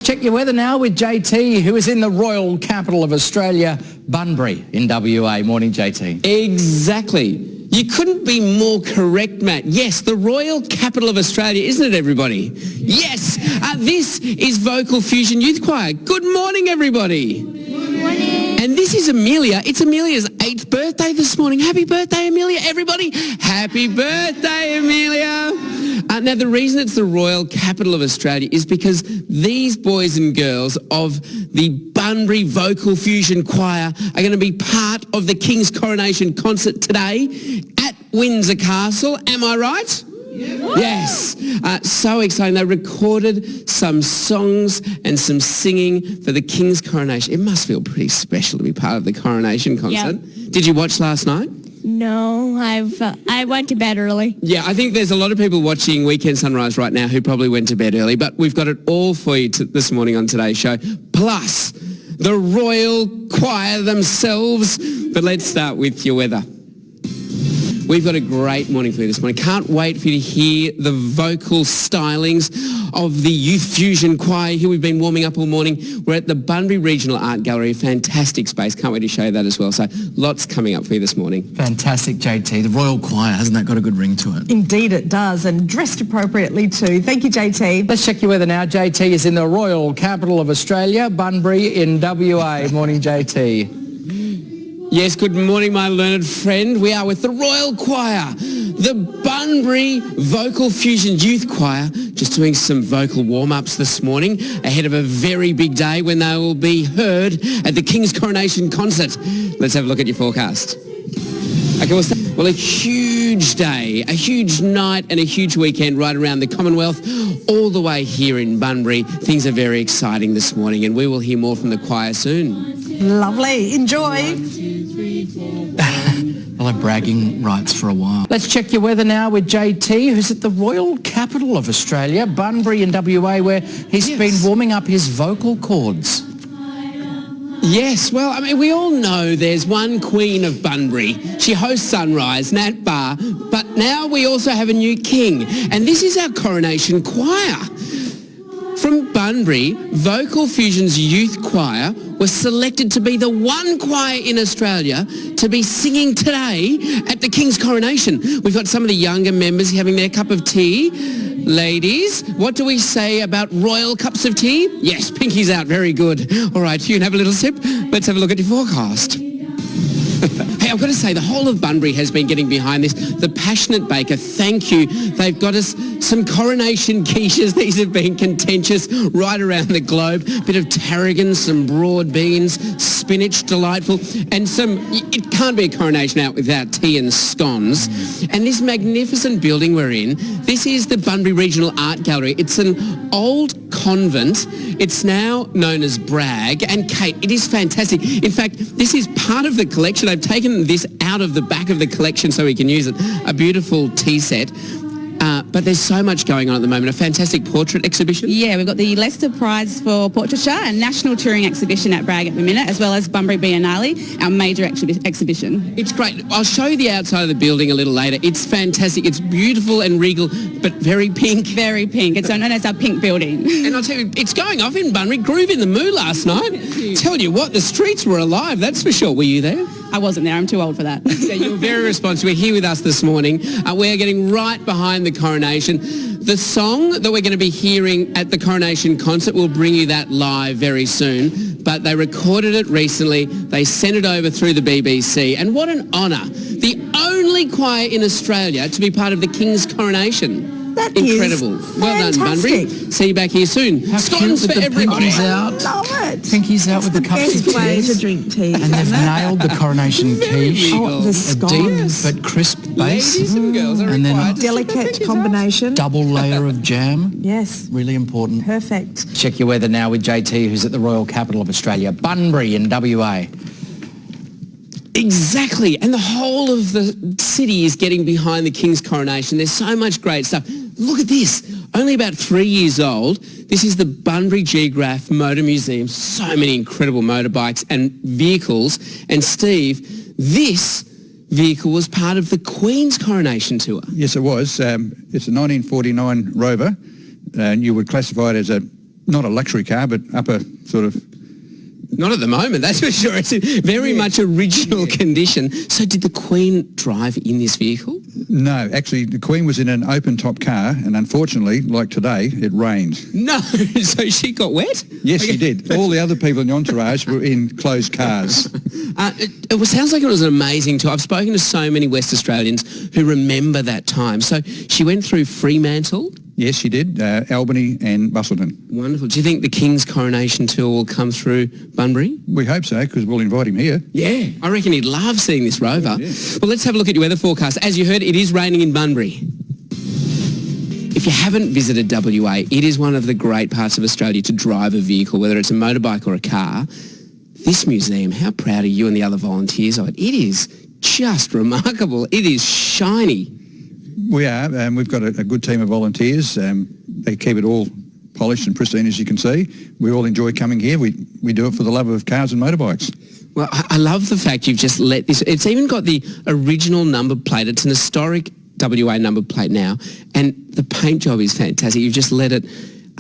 Check your weather now with JT, who is in the royal capital of Australia, Bunbury in WA. Morning, JT. Exactly. You couldn't be more correct, Matt. Yes, the royal capital of Australia, isn't it, everybody? Yes. This is Vocal Fusion Youth Choir. Good morning, everybody. Good morning. And this is Amelia. It's Amelia's 8th birthday this morning. Happy birthday, Amelia, everybody. Happy birthday, Amelia. Now, the reason it's the royal capital of Australia is because these boys and girls of the Bunbury Vocal Fusion Choir are going to be part of the King's Coronation concert today at Windsor Castle. Am I right? Yes. So exciting. They recorded some songs and some singing for the King's Coronation. It must feel pretty special to be part of the Coronation concert. Yep. Did you watch last night? No, I went to bed early. Yeah, I think there's a lot of people watching Weekend Sunrise right now who probably went to bed early, but we've got it all for you this morning on today's show, plus the Royal Choir themselves. But let's start with your weather. We've got a great morning for you this morning. Can't wait for you to hear the vocal stylings of the Youth Fusion Choir. Here we've been warming up all morning. We're at the Bunbury Regional Art Gallery, a fantastic space. Can't wait to show you that as well. So lots coming up for you this morning. Fantastic, JT. The Royal Choir, hasn't that got a good ring to it? Indeed it does, and dressed appropriately too. Thank you, JT. Let's check your weather now. JT is in the royal capital of Australia, Bunbury in WA. Morning, JT. Yes, good morning, my learned friend. We are with the Royal Choir, the Bunbury Vocal Fusion Youth Choir, just doing some vocal warm-ups this morning ahead of a very big day when they will be heard at the King's Coronation concert. Let's have a look at your forecast. Okay, well, a huge day, a huge night and a huge weekend right around the Commonwealth, all the way here in Bunbury. Things are very exciting this morning, and we will hear more from the choir soon. Lovely. Enjoy. I'll have bragging rights for a while. Let's check your weather now with JT, who's at the royal capital of Australia, Bunbury in WA, where he's been warming up his vocal cords. Yes, well, I mean, we all know there's one queen of Bunbury. She hosts Sunrise, Nat Barr, but now we also have a new king, and this is our coronation choir. From Bunbury, Vocal Fusion's Youth Choir was selected to be the one choir in Australia to be singing today at the King's Coronation. We've got some of the younger members having their cup of tea. Ladies, what do we say about royal cups of tea? Yes, pinky's out. Very good. All right, you can have a little sip. Let's have a look at your forecast. Hey, I've got to say, the whole of Bunbury has been getting behind this. The Passionate Baker, thank you. They've got us some coronation quiches. These have been contentious right around the globe. A bit of tarragon, some broad beans, spinach, delightful, and it can't be a coronation out without tea and scones. And this magnificent building we're in, this is the Bunbury Regional Art Gallery. It's an old convent. It's now known as Bragg. And Kate, it is fantastic. In fact, this is part of the collection. I've taken this out of the back of the collection so we can use it. A beautiful tea set. But there's so much going on at the moment. A fantastic portrait exhibition. Yeah, we've got the Leicester Prize for Portraiture and National Touring Exhibition at Bragg at the minute, as well as Bunbury Biennale, our major exhibition. It's great. I'll show you the outside of the building a little later. It's fantastic. It's beautiful and regal, but very pink. Very pink. It's known as our pink building. And I'll tell you, it's going off in Bunbury. Groove in the Moo last night. Tell you what, the streets were alive, that's for sure. Were you there? I wasn't there. I'm too old for that. Yeah, you were very responsible. You're here with us this morning. We're getting right behind the coronation. The song that we're going to be hearing at the coronation concert, we'll bring you that live very soon. But they recorded it recently. They sent it over through the BBC. And what an honour. The only choir in Australia to be part of the King's Coronation. That incredible. Is well done, Bunbury. See you back here soon. How Scones cute for with everybody. Pinky's out. Love it. Pinky's out with the cups of Best way tea. to drink tea. And they've nailed the coronation quiche. Oh, the A scones. deep but crisp base. Ladies and girls are And then required a to Delicate combination. double layer of jam. Yes. Really important. Perfect. Check your weather now with JT, who's at the royal capital of Australia, Bunbury in WA. Exactly. And the whole of the city is getting behind the King's Coronation. There's so much great stuff. Look at this. Only about 3 years old. This is the Bunbury Geograph Motor Museum. So many incredible motorbikes and vehicles. And Steve, this vehicle was part of the Queen's Coronation Tour. Yes, it was. It's a 1949 Rover, and you would classify it as a Not a luxury car, but upper sort of... Not at the moment, that's for sure. It's in very much original condition. So did the Queen drive in this vehicle? No, actually, the Queen was in an open-top car, and unfortunately, like today, it rained. No, so she got wet? Yes, she did. All the other people in the entourage were in closed cars. It sounds like it was an amazing tour. I've spoken to so many West Australians who remember that time. So she went through Fremantle? Yes, she did. Albany and Busselton. Wonderful. Do you think the King's coronation tour will come through Bunbury? We hope so, because we'll invite him here. Yeah, I reckon he'd love seeing this rover. Yeah. Well, let's have a look at your weather forecast. As you heard, it is raining in Bunbury. If you haven't visited WA, it is one of the great parts of Australia to drive a vehicle, whether it's a motorbike or a car. This museum, how proud are you and the other volunteers of it? It is just remarkable. It is shiny. We are. We've got a good team of volunteers. They keep it all polished and pristine, as you can see. We all enjoy coming here. We do it for the love of cars and motorbikes. Well, I love the fact you've just let this... It's even got the original number plate. It's an historic WA number plate now, and the paint job is fantastic. You've just let it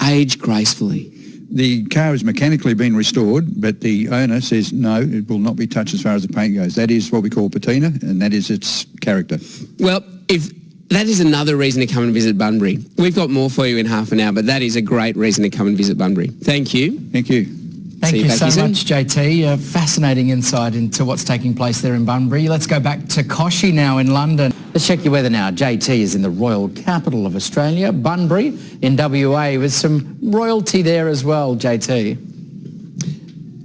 age gracefully. The car has mechanically been restored, but the owner says no, it will not be touched as far as the paint goes. That is what we call patina, and that is its character. Well, if... That is another reason to come and visit Bunbury. We've got more for you in half an hour, but that is a great reason to come and visit Bunbury. Thank you. Thank you. Thank you so much, JT. Fascinating insight into what's taking place there in Bunbury. Let's go back to Koshi now in London. Let's check your weather now. JT is in the royal capital of Australia, Bunbury in WA, with some royalty there as well, JT.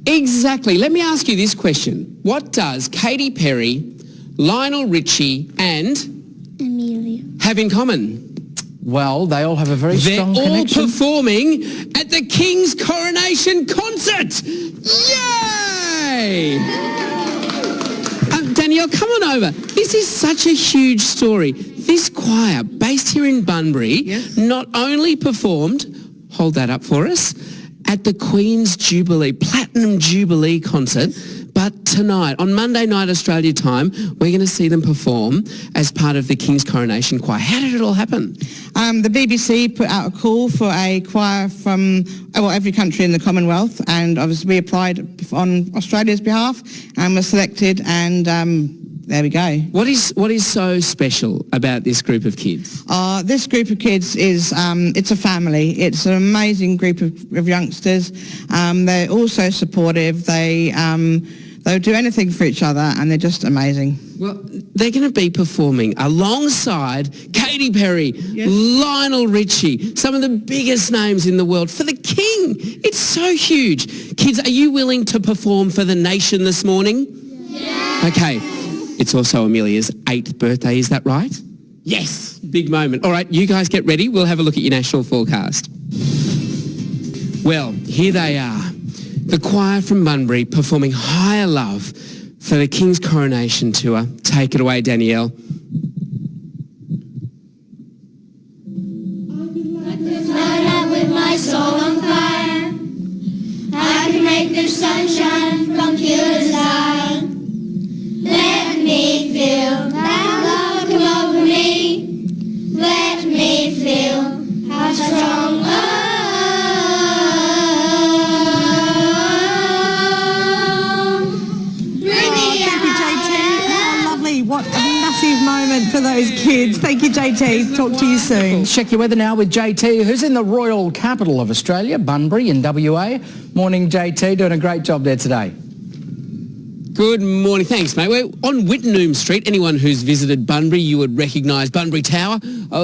Exactly. Let me ask you this question. What does Katy Perry, Lionel Richie and... Amelia have in common? Well, they all have a very strong connection. They're all performing at the King's coronation concert. Yay! Danielle, come on over. This is such a huge story. This choir, based here in Bunbury, not only performed, hold that up for us, at the Queen's Jubilee, Platinum Jubilee concert, but tonight, on Monday night Australia time, we're going to see them perform as part of the King's Coronation Choir. How did it all happen? The BBC put out a call for a choir from every country in the Commonwealth, and obviously we applied on Australia's behalf and were selected, and there we go. What is so special about this group of kids? This group of kids is, it's a family. It's an amazing group of youngsters. They're also supportive. They'll do anything for each other, and they're just amazing. Well, they're going to be performing alongside Katy Perry, Lionel Richie, some of the biggest names in the world, for the King. It's so huge. Kids, are you willing to perform for the nation this morning? Yeah. Okay. It's also Amelia's 8th birthday, is that right? Yes. Big moment. All right, you guys get ready. We'll have a look at your national forecast. Well, here they are. The choir from Bunbury performing Higher Love for the King's Coronation Tour. Take it away, Danielle. Light up with my soul on fire. I can make the sunshine from here to side. Let me feel that love come over me. Let me feel how strong What a massive moment for those kids. Thank you, JT. Talk to you soon. Check your weather now with JT, who's in the royal capital of Australia, Bunbury in WA. Morning, JT. Doing a great job there today. Good morning. Thanks, mate. We're on Wittenoom Street. Anyone who's visited Bunbury, you would recognise Bunbury Tower,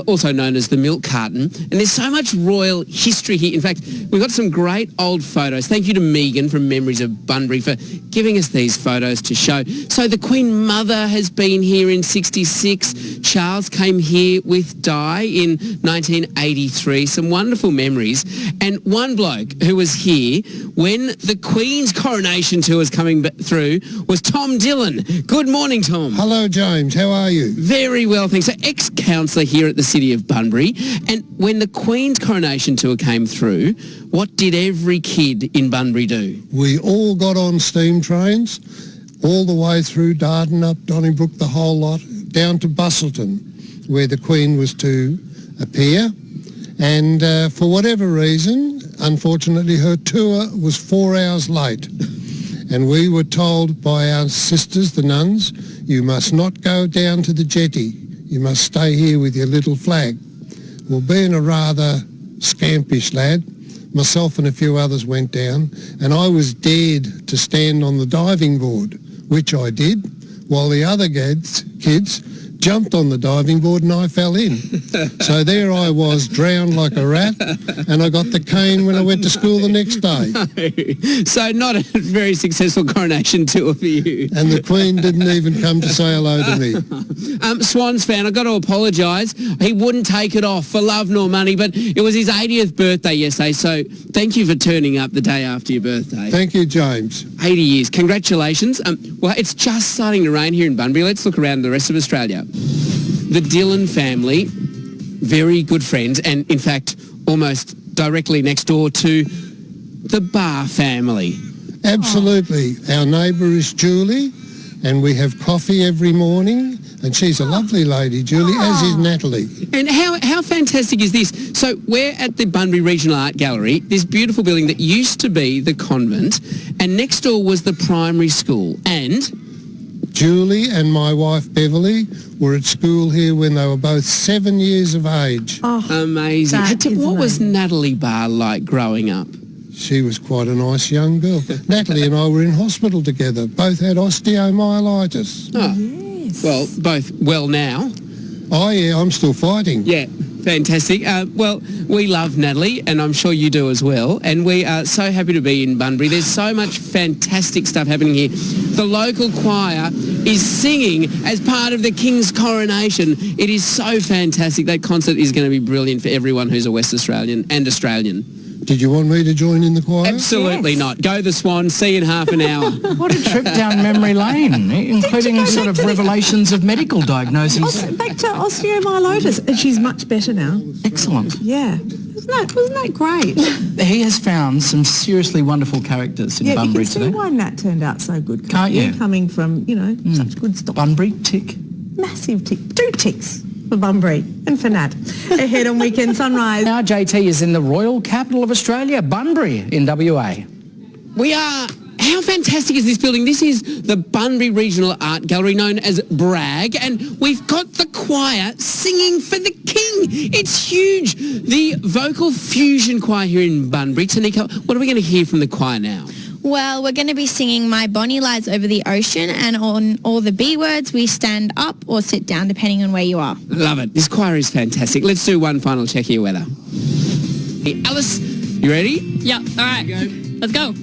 also known as the Milk Carton. And there's so much royal history here. In fact, we've got some great old photos. Thank you to Megan from Memories of Bunbury for giving us these photos to show. So the Queen Mother has been here in 66. Charles came here with Di in 1983. Some wonderful memories. And one bloke who was here when the Queen's coronation tour was coming through was Tom Dillon. Good morning, Tom. Hello, James. How are you? Very well, thanks. So, ex-councillor here at the City of Bunbury. And when the Queen's coronation tour came through, what did every kid in Bunbury do? We all got on steam trains, all the way through Darden, up Donnybrook, the whole lot, down to Busselton, where the Queen was to appear. And for whatever reason, unfortunately, her tour was 4 hours late. And we were told by our sisters, the nuns, you must not go down to the jetty. You must stay here with your little flag. Well, being a rather scampish lad, myself and a few others went down, and I was dared to stand on the diving board, which I did, while the other kids jumped on the diving board and I fell in. So there I was, drowned like a rat, and I got the cane when I went to school the next day. So not a very successful coronation tour for you. And the Queen didn't even come to say hello to me. Swans fan, I've got to apologise. He wouldn't take it off for love nor money, but it was his 80th birthday yesterday, so thank you for turning up the day after your birthday. Thank you, James. 80 years. Congratulations. Well, it's just starting to rain here in Bunbury. Let's look around the rest of Australia. The Dillon family, very good friends, and in fact, almost directly next door to the Barr family. Absolutely. Our neighbour is Julie, and we have coffee every morning, and she's a lovely lady, Julie, as is Natalie. And how fantastic is this? So we're at the Bunbury Regional Art Gallery, this beautiful building that used to be the convent, and next door was the primary school, and Julie and my wife Beverly were at school here when they were both 7 years of age. Amazing. What was Natalie Barr like growing up? She was quite a nice young girl. Natalie and I were in hospital together. Both had osteomyelitis. Oh, yes. Well, both well now. Oh, yeah, I'm still fighting. Yeah, fantastic. Well, we love Natalie, and I'm sure you do as well, and we are so happy to be in Bunbury. There's so much fantastic stuff happening here. The local choir is singing as part of the King's coronation. It is so fantastic. That concert is going to be brilliant for everyone who's a West Australian and Australian. Did you want me to join in the choir? Absolutely not. Go the Swan. See you in half an hour. What a trip down memory lane, including sort of revelations of medical diagnoses. Back to osteomyelitis, and she's much better now. Excellent. Yeah. Wasn't that great? He has found some seriously wonderful characters in Bunbury today. You can see why Nat turned out so good. Can't you? Coming from, such good stock. Bunbury, tick. Massive tick. 2 ticks for Bunbury and for Nat. Ahead on Weekend Sunrise. Now JT is in the royal capital of Australia, Bunbury in WA. We are... How fantastic is this building? This is the Bunbury Regional Art Gallery, known as BRAG, and we've got the choir singing for the King. It's huge. The vocal fusion choir here in Bunbury. Tanika, what are we going to hear from the choir now? Well, we're going to be singing My Bonnie Lies Over the Ocean, and on all the B words, we stand up or sit down, depending on where you are. Love it. This choir is fantastic. Let's do one final check of your weather. Hey, Alice, you ready? Yeah, all right. Let's go.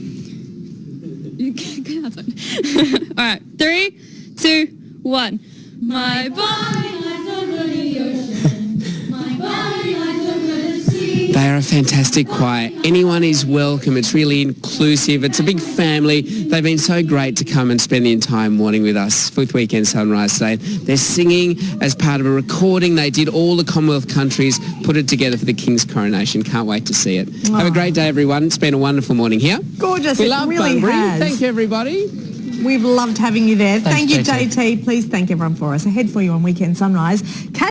All right, 3, 2, 1. My body lies over the ocean. My body lies over the sea. They are a fantastic choir. Anyone is welcome. It's really inclusive. It's a big family. They've been so great to come and spend the entire morning with us with Weekend Sunrise today. They're singing as part of a recording. They did all the Commonwealth countries, put it together for the King's coronation. Can't wait to see it. Oh. Have a great day, everyone. It's been a wonderful morning here. Gorgeous. We love really Bunbury. Has. Thank you, everybody. We've loved having you there. Thanks, Thank you, JT. Please thank everyone for us. Ahead for you on Weekend Sunrise.